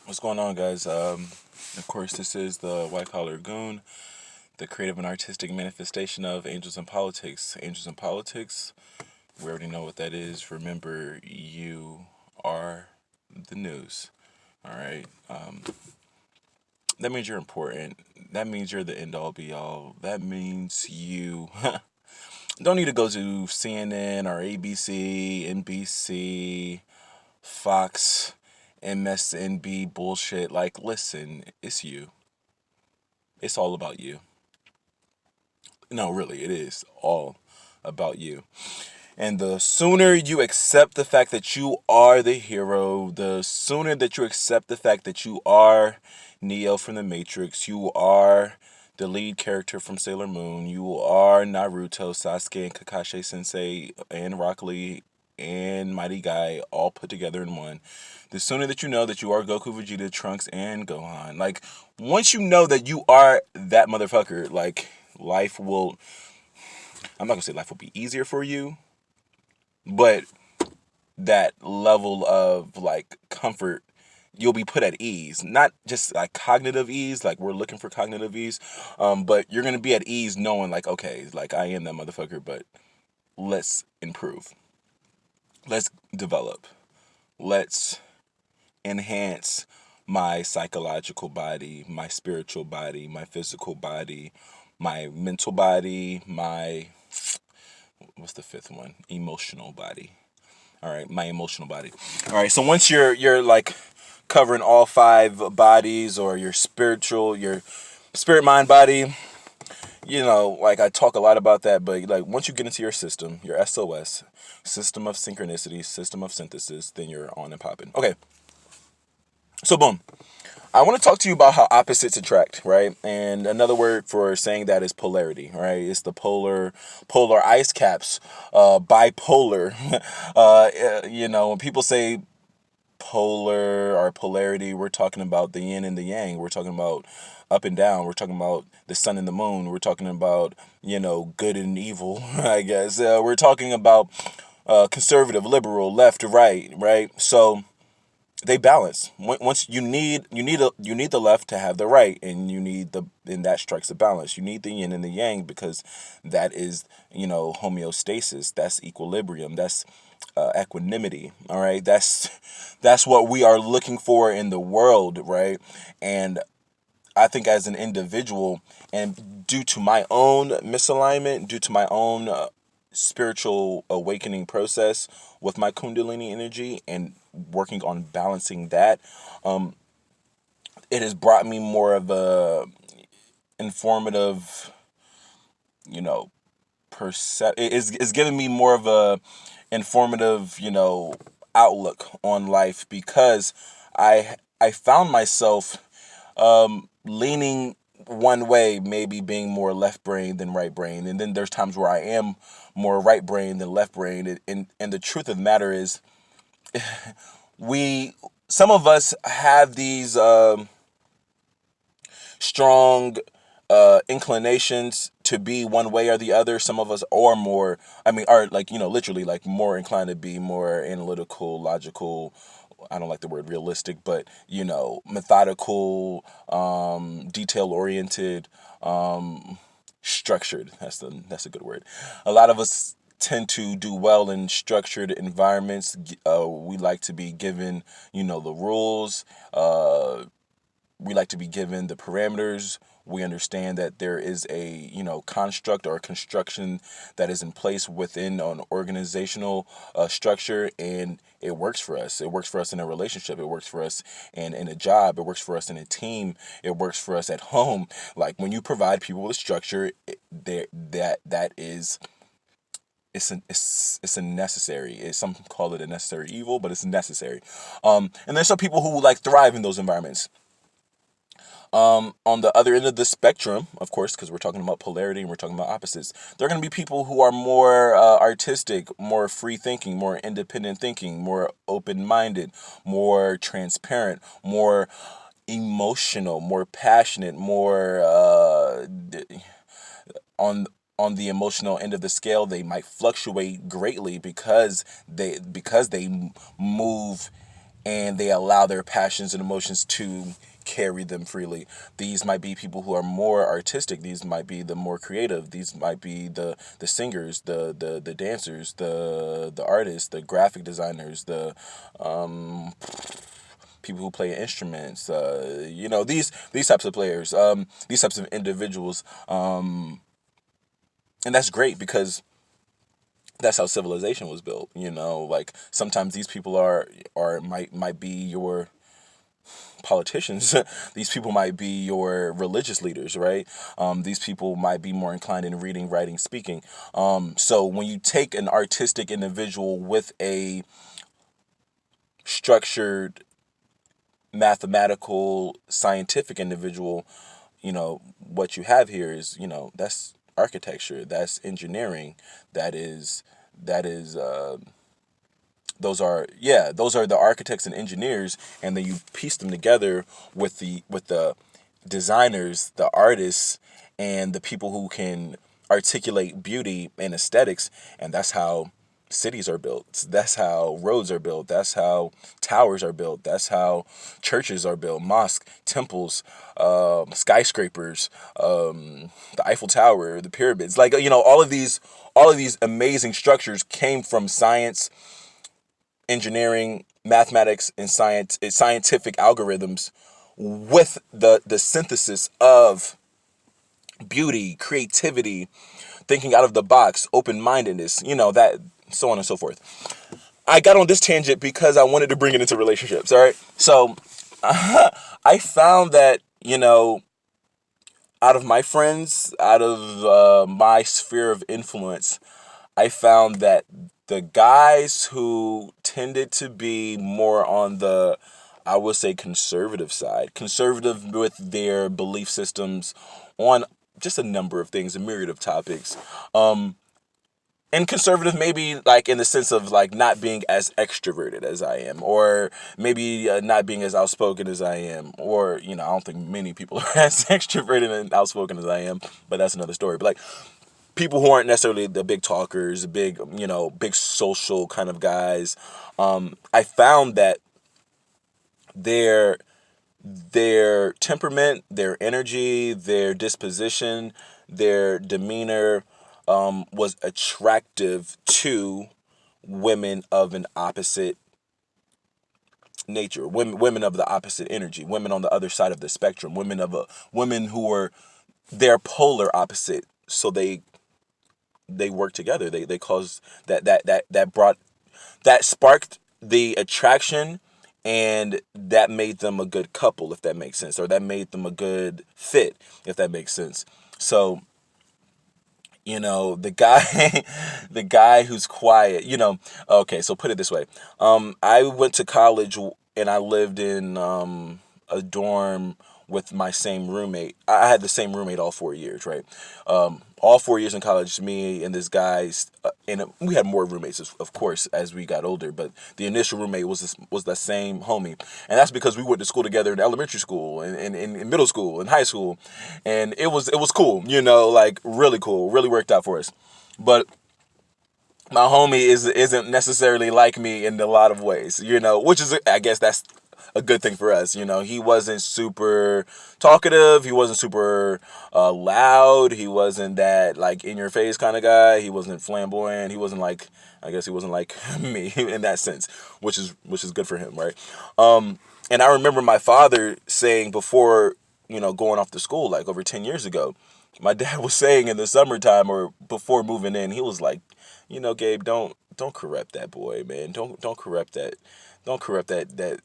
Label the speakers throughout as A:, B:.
A: What's going on, guys? Of course, this is the White Collar Goon, the creative and artistic manifestation of Angels in Politics. Angels in Politics, we already know what that is. Remember, you are the news. All right. That means you're important. That means you're the end all be all. That means you don't need to go to CNN or ABC, NBC, Fox, MSNB bullshit. Like, listen, it's you. It's all about you. No, really, it is all about you. And the sooner you accept the fact that you are the hero, the sooner that you accept the fact that you are Neo from the Matrix, you are the lead character from Sailor Moon, you are Naruto, Sasuke, and Kakashi Sensei, and Rock Lee, and Mighty Guy all put together in one. The sooner that you know that you are Goku, Vegeta, Trunks, and Gohan. Like, once you know that you are that motherfucker, like, life will, I'm not gonna say life will be easier for you, but that level of like comfort, you'll be put at ease, not just like cognitive ease, like we're looking for cognitive ease, but you're gonna be at ease knowing like, okay, like I am that motherfucker, but let's improve, let's develop, let's enhance my psychological body, my spiritual body, my physical body, my mental body, my, what's the fifth one, emotional body. All right, my emotional body. All right, so once you're like covering all five bodies, or your spirit, mind, body, like I talk a lot about that, but like once you get into your system, your SOS, system of synchronicity, system of synthesis, then you're on and popping. Okay, so boom. I want to talk to you about how opposites attract, right? And another word for saying that is polarity, right? It's the polar ice caps, bipolar. When people say polar or polarity, we're talking about the yin and the yang. We're talking about up and down. We're talking about the sun and the moon. We're talking about, good and evil, I guess. We're talking about conservative, liberal, left to right, right? So they balance. Once you need the left to have the right, and that strikes a balance. You need the yin and the yang, because that is homeostasis. That's equilibrium. That's equanimity. All right, that's what we are looking for in the world, right? And I think as an individual, and due to my own misalignment, due to my own spiritual awakening process with my Kundalini energy and working on balancing that, it has brought me more of a informative, you know, it's given me more of a informative, outlook on life, because I found myself leaning one way, maybe being more left brain than right brain, and then there's times where I am more right brain than left brain, and the truth of the matter is, we some of us have these strong inclinations to be one way or the other. Some of us are more, are like, literally like more inclined to be more analytical, logical. I don't like the word realistic, but methodical, detail oriented, structured. That's a good word. A lot of us tend to do well in structured environments. We like to be given, the rules. We like to be given the parameters. We understand that there is a, construct or a construction that is in place within an organizational structure, and it works for us. It works for us in a relationship. It works for us in a job. It works for us in a team. It works for us at home. Like, when you provide people with structure, that is, it's a necessary. Some call it a necessary evil, but it's necessary. And there's some people who like thrive in those environments. On the other end of the spectrum, of course, because we're talking about polarity and we're talking about opposites, there are going to be people who are more artistic, more free thinking, more independent thinking, more open-minded, more transparent, more emotional, more passionate, more on the emotional end of the scale. They might fluctuate greatly because they move and they allow their passions and emotions to carry them freely. These might be people who are more artistic. These might be the more creative. These might be the singers, the dancers, the artists, the graphic designers, the people who play instruments. These types of players, these types of individuals, and that's great because that's how civilization was built. Like sometimes these people might be your politicians. These people might be your religious leaders, right? These people might be more inclined in reading, writing, speaking. So when you take an artistic individual with a structured, mathematical, scientific individual, what you have here is, that's architecture, that's engineering, that is those are the architects and engineers, and then you piece them together with the designers, the artists, and the people who can articulate beauty and aesthetics, and that's how cities are built. That's how roads are built. That's how towers are built. That's how churches are built, mosques, temples, skyscrapers, the Eiffel Tower, the pyramids. Like, all of these amazing structures came from science, engineering, mathematics, and scientific algorithms with the synthesis of beauty, creativity, thinking out of the box, open-mindedness, that, so on and so forth. I got on this tangent because I wanted to bring it into relationships, all right? So I found that, out of my friends, out of my sphere of influence, I found that the guys who tended to be more on the, I would say, conservative side, conservative with their belief systems on just a number of things, a myriad of topics. And conservative maybe like in the sense of like not being as extroverted as I am, or maybe not being as outspoken as I am, or, I don't think many people are as extroverted and outspoken as I am, but that's another story. But like, people who aren't necessarily the big talkers, big social kind of guys, I found that their their temperament, their energy, their disposition, their demeanor was attractive to women of an opposite nature, women of the opposite energy, women on the other side of the spectrum, women who were their polar opposite. So they work together. They caused that sparked the attraction, and that made them a good couple, if that makes sense, or that made them a good fit, if that makes sense. So, the guy the guy who's quiet, okay, so put it this way. I went to college and I lived in a dorm with my same roommate. I had the same roommate all 4 years, right? All 4 years in college, me and this guy, and we had more roommates, of course, as we got older. But the initial roommate was the same homie, and that's because we went to school together in elementary school and in middle school and high school, and it was cool, like really cool, really worked out for us. But my homie isn't necessarily like me in a lot of ways, which is, I guess that's a good thing for us. He wasn't super talkative. He wasn't super loud. He wasn't that like in your face kind of guy. He wasn't flamboyant. He wasn't like, I guess he wasn't like me in that sense, which is good for him, right? And I remember my father saying before, going off to school, like over 10 years ago, my dad was saying in the summertime or before moving in, he was like, Gabe, don't corrupt that boy, man. Don't corrupt that. Don't corrupt that,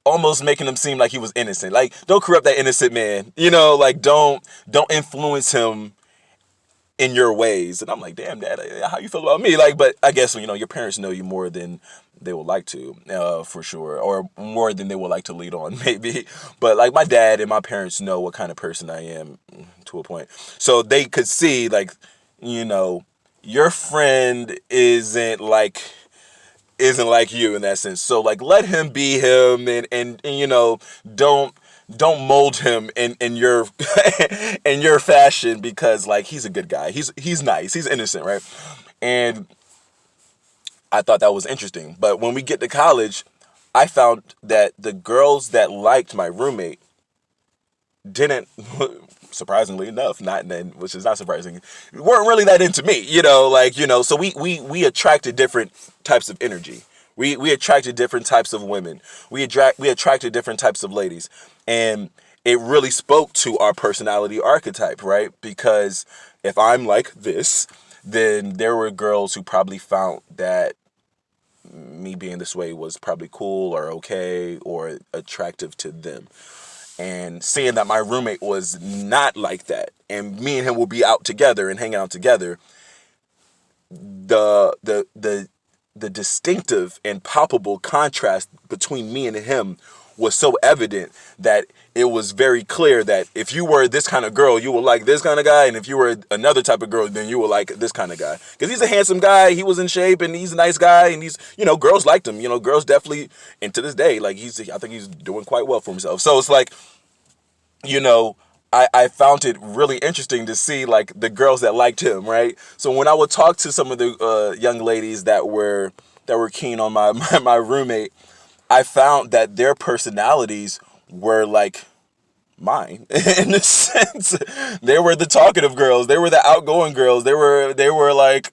A: almost making him seem like he was innocent. Like, don't corrupt that innocent man. Like, don't influence him in your ways. And I'm like, damn, Dad, how you feel about me? Like, but I guess, your parents know you more than they would like to, for sure, or more than they would like to lead on, maybe. But like, my dad and my parents know what kind of person I am, to a point, so they could see, like, your friend isn't like you in that sense. So like, let him be him, and don't mold him in your in your fashion, because like, he's a good guy. He's nice. He's innocent, right? And I thought that was interesting. But when we get to college, I found that the girls that liked my roommate didn't, surprisingly enough, not then, which is not surprising, weren't really that into me, so we attracted different types of energy. We attracted different types of women. We attracted different types of ladies. And it really spoke to our personality archetype, right? Because if I'm like this, then there were girls who probably found that me being this way was probably cool or okay or attractive to them. And seeing that my roommate was not like that, and me and him will be out together and hanging out together, the distinctive and palpable contrast between me and him was so evident that it was very clear that if you were this kind of girl, you would like this kind of guy, and if you were another type of girl, then you would like this kind of guy. Because he's a handsome guy, he was in shape, and he's a nice guy, and girls liked him. Girls definitely, and to this day, like I think he's doing quite well for himself. So it's like, you know, I found it really interesting to see like the girls that liked him, right? So when I would talk to some of the young ladies that were keen on my roommate, I found that their personalities were like mine in a sense. They were the talkative girls. They were the outgoing girls. They were like,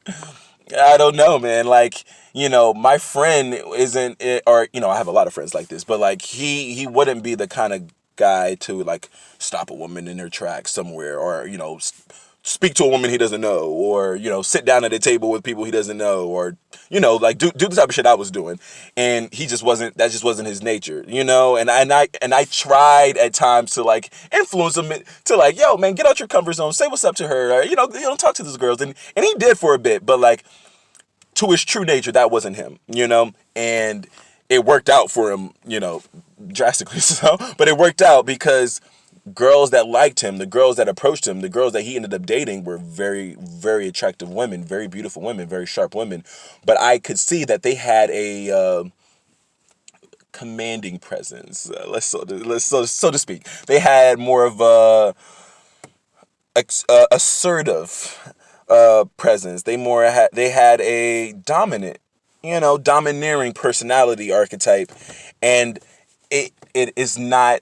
A: I don't know, man. Like, my friend isn't, or, I have a lot of friends like this, but like he wouldn't be the kind of guy to like stop a woman in her tracks somewhere, or, speak to a woman he doesn't know, or, sit down at a table with people he doesn't know, or, like do the type of shit I was doing. And that just wasn't his nature, and I tried at times to like influence him to like, yo, man, get out your comfort zone, say what's up to her, or, talk to those girls. And he did for a bit, but like to his true nature, that wasn't him, and it worked out for him, drastically so, but it worked out because girls that liked him, the girls that approached him, the girls that he ended up dating were very, very attractive women, very beautiful women, very sharp women. But I could see that they had a commanding presence, so to speak. They had more of a assertive presence. They had a domineering personality archetype, and it is not.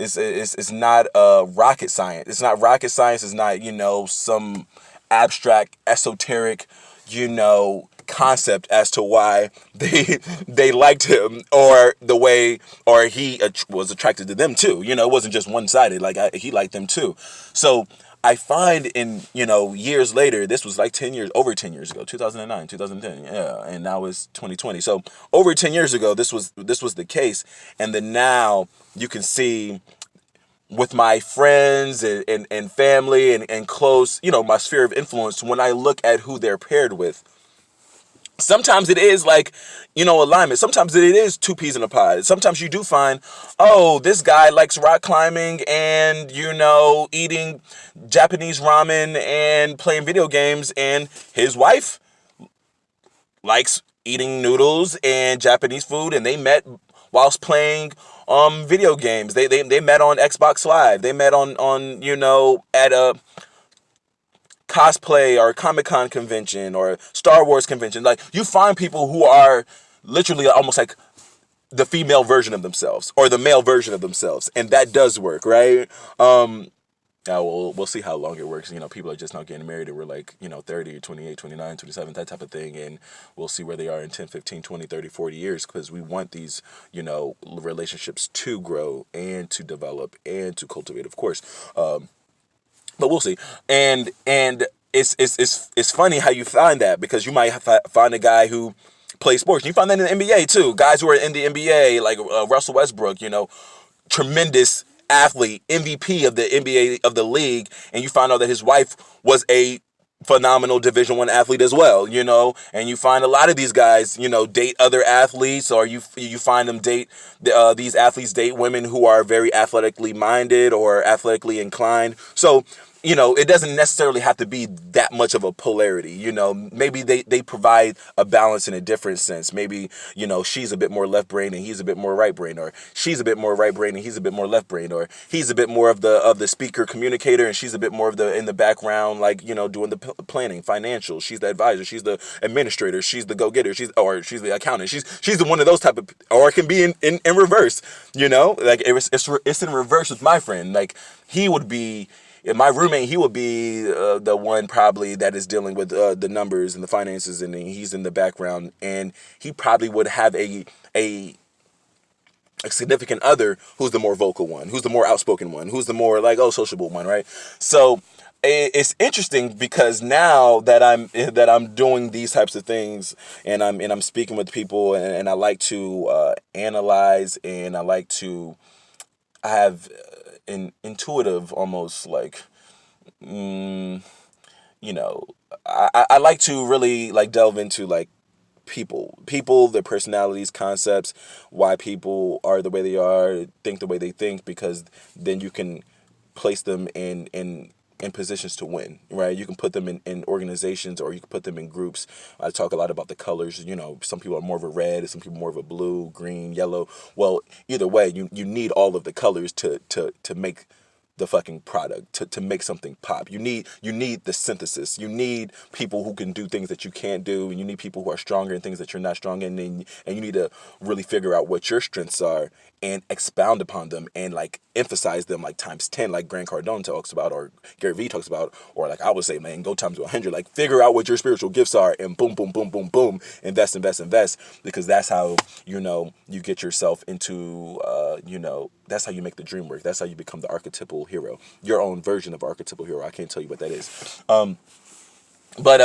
A: It's not rocket science. It's not rocket science. It's not, some abstract, esoteric, concept as to why they liked him, or the way, or he was attracted to them too. It wasn't just one sided. Like he liked them too. So I find in, years later, this was like over 10 years ago, 2009, 2010, yeah, and now it's 2020. So over 10 years ago, this was the case, and then now you can see with my friends and family and close, my sphere of influence, when I look at who they're paired with, sometimes it is like, alignment. Sometimes it is two peas in a pod. Sometimes you do find, oh, this guy likes rock climbing and, eating Japanese ramen and playing video games, and his wife likes eating noodles and Japanese food, and they met whilst playing video games. They met on Xbox Live. They met on at a cosplay or Comic-Con convention or Star Wars convention. Like, you find people who are literally almost like the female version of themselves or the male version of themselves, and that does work, right? Now we'll see how long it works. People are just now getting married and we're like, 30, 28, 29, 27, that type of thing. And we'll see where they are in 10, 15, 20, 30, 40 years, because we want these, relationships to grow and to develop and to cultivate, of course. But we'll see. And it's funny how you find that, because you might find a guy who plays sports. You find that in the NBA too. Guys who are in the NBA, like Russell Westbrook, tremendous athlete, MVP of the NBA, of the league, and you find out that his wife was a phenomenal Division I athlete as well, and you find a lot of these guys, date other athletes, or you find them date these athletes date women who are very athletically minded or athletically inclined. So it doesn't necessarily have to be that much of a polarity. Maybe they provide a balance in a different sense. Maybe, she's a bit more left brain and he's a bit more right brain, or she's a bit more right brain and he's a bit more left brain, or he's a bit more of the speaker communicator and she's a bit more of the in the background, like, doing the planning, financial. She's the advisor, she's the administrator, she's the go-getter, she's the accountant. She's the one of those type of, or it can be in reverse, like it's in reverse with my friend. Like, he would be, my roommate, he would be the one probably that is dealing with the numbers and the finances, and he's in the background, and he probably would have a significant other who's the more vocal one, who's the more outspoken one, who's the more like, oh, sociable one, right? So it's interesting because now that I'm doing these types of things, and I'm speaking with people, and I like to analyze, and I like to have an intuitive, almost like, mm, you know, I like to really like delve into like people, their personalities, concepts, why people are the way they are, think the way they think, because then you can place them in positions to win, right? You can put them in organizations, or you can put them in groups. I talk a lot about the colors. Some people are more of a red, some people more of a blue, green, yellow. Well, either way, you need all of the colors to make the fucking product, to make something pop. You need the synthesis. You need people who can do things that you can't do, and you need people who are stronger in things that you're not strong in, and you need to really figure out what your strengths are and expound upon them, and like emphasize them like times 10, like Grant Cardone talks about, or Gary Vee talks about, or like I would say, man, go times 100. Like, figure out what your spiritual gifts are, and boom, boom, boom, boom, boom, invest, invest, invest, because that's how you get yourself into that's how you make the dream work. That's how you become the archetypal hero, your own version of archetypal hero. I can't tell you what that is. But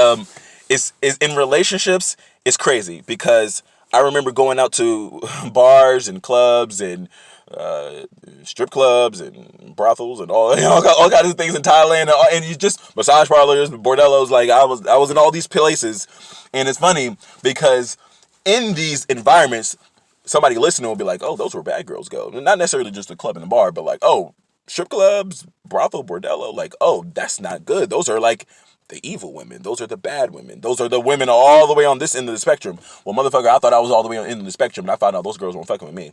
A: it's in relationships, it's crazy, because I remember going out to bars and clubs and strip clubs and brothels and all kinds of things in Thailand, and you just massage parlors, bordellos. Like, I was in all these places, and it's funny because in these environments, somebody listening will be like, "Oh, those were bad girls go." Not necessarily just a club and a bar, but like, "Oh, strip clubs, brothel, bordello." Like, "Oh, that's not good. Those are like the evil women. Those are the bad women. Those are the women all the way on this end of the spectrum." Well, motherfucker, I thought I was all the way on the end of the spectrum, and I found out those girls weren't fucking with me.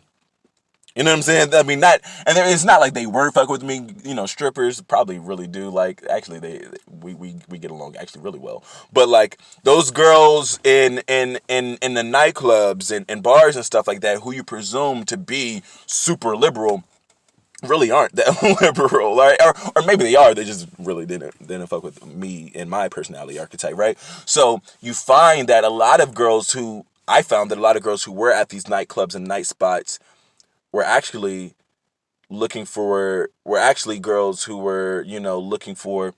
A: You know what I'm saying? I mean, it's not like they were fucking with me. Strippers probably really do. Like, actually, we get along actually really well. But like, those girls in the nightclubs and bars and stuff like that, who you presume to be super liberal, really aren't that liberal, right? Or maybe they are. They just really didn't fuck with me and my personality archetype, right? So you find that I found that a lot of girls who were at these nightclubs and night spots were actually were actually girls who were, looking for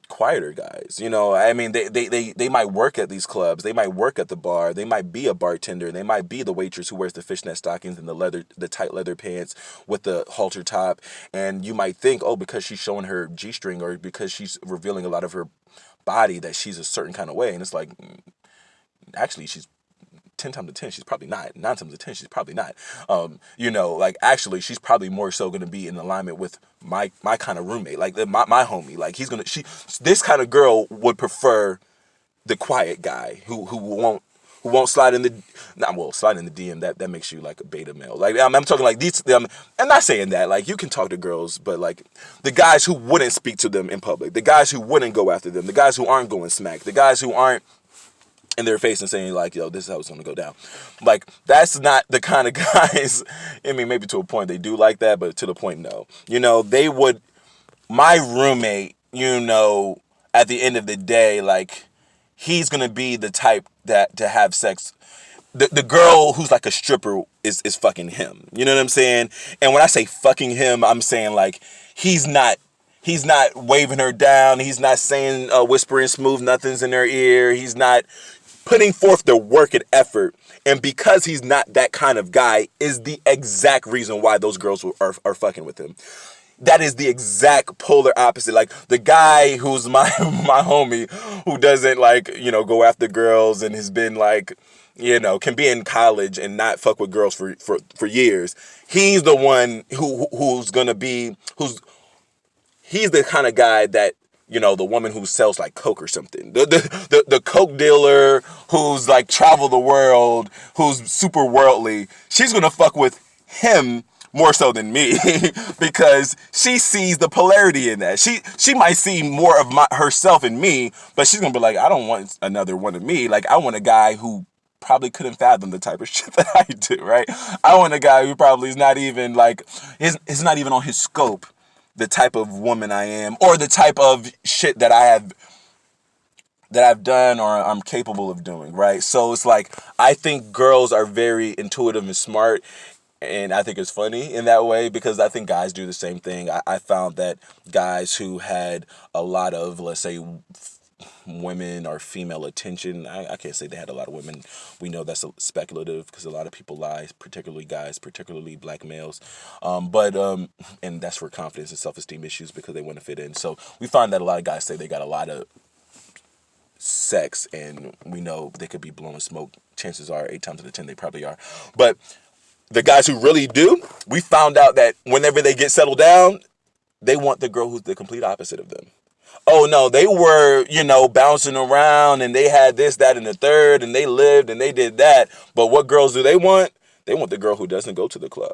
A: quieter guys. I mean, they might work at these clubs, they might work at the bar, they might be a bartender, they might be the waitress who wears the fishnet stockings and the tight leather pants with the halter top, and you might think, oh, because she's showing her G-string, or because she's revealing a lot of her body, that she's a certain kind of way. And it's like, actually, she's 10 times to 10, she's probably not. 9 times to 10, she's probably not. Like, actually, she's probably more so going to be in alignment with my kind of roommate, like my homie. Like, this kind of girl would prefer the quiet guy who won't slide in the, not well, slide in the DM. That makes you like a beta male. Like, I'm talking like these. I'm not saying that. Like, you can talk to girls, but like the guys who wouldn't speak to them in public, the guys who wouldn't go after them, the guys who aren't going smack, the guys who aren't in their face and saying like, "Yo, this is how it's gonna go down." Like, that's not the kind of guys. I mean, maybe to a point they do like that, but to the point, no. They would. My roommate, at the end of the day, like, he's gonna be the type that to have sex. The girl who's like a stripper is fucking him. You know what I'm saying? And when I say fucking him, I'm saying like he's not. He's not waving her down. He's not saying whispering smooth nothings in her ear. He's not putting forth the work and effort. And because he's not that kind of guy is the exact reason why those girls are fucking with him. That is the exact polar opposite. Like, the guy who's my homie, who doesn't like, go after girls, and has been like, can be in college and not fuck with girls for years. He's the one who's gonna be, he's the kind of guy that, you know, the woman who sells like coke or something, the coke dealer who's like travel the world, who's super worldly, she's gonna fuck with him more so than me because she sees the polarity in that. She might see more of herself in me, but she's gonna be like, I don't want another one of me. Like, I want a guy who probably couldn't fathom the type of shit that I do, right? I want a guy who probably is not even like, it's not even on his scope, the type of woman I am, or the type of shit that I've done or I'm capable of doing, right? So it's like, I think girls are very intuitive and smart, and I think it's funny in that way because I think guys do the same thing. I found that guys who had a lot of, let's say, women or female attention, I can't say they had a lot of women. We know that's speculative because a lot of people lie, particularly guys, particularly black males. And that's for confidence and self-esteem issues because they want to fit in. So we find that a lot of guys say they got a lot of sex, and we know they could be blowing smoke. Chances are 8 times out of 10 they probably are. But the guys who really do, we found out that whenever they get settled down, they want the girl who's the complete opposite of them. Oh no, they were, you know, bouncing around and they had this, that, and the third, and they lived and they did that. But what girls do they want? They want the girl who doesn't go to the club.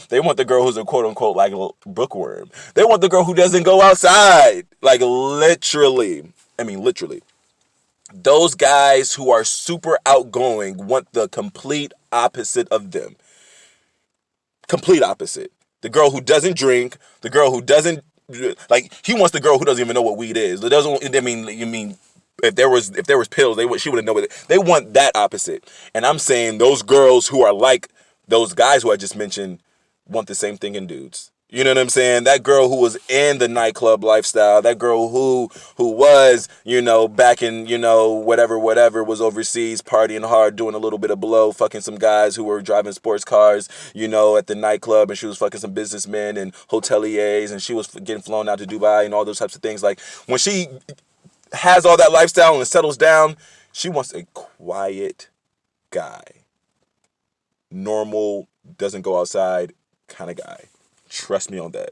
A: They want the girl who's a quote unquote like a bookworm. They want the girl who doesn't go outside. Like literally. I mean, literally. Those guys who are super outgoing want the complete opposite of them. Complete opposite. The girl who doesn't drink, the girl who doesn't, like, he wants the girl who doesn't even know what weed is. It doesn't, I mean, you mean if there was pills, she wouldn't know what they want, that opposite. And I'm saying those girls who are like those guys who I just mentioned want the same thing in dudes. You know what I'm saying? That girl who was in the nightclub lifestyle, that girl who was, you know, back in, you know, whatever, was overseas, partying hard, doing a little bit of blow, fucking some guys who were driving sports cars, you know, at the nightclub, and she was fucking some businessmen and hoteliers, and she was getting flown out to Dubai and all those types of things. Like, when she has all that lifestyle and settles down, she wants a quiet guy. Normal, doesn't go outside kind of guy. Trust me on that.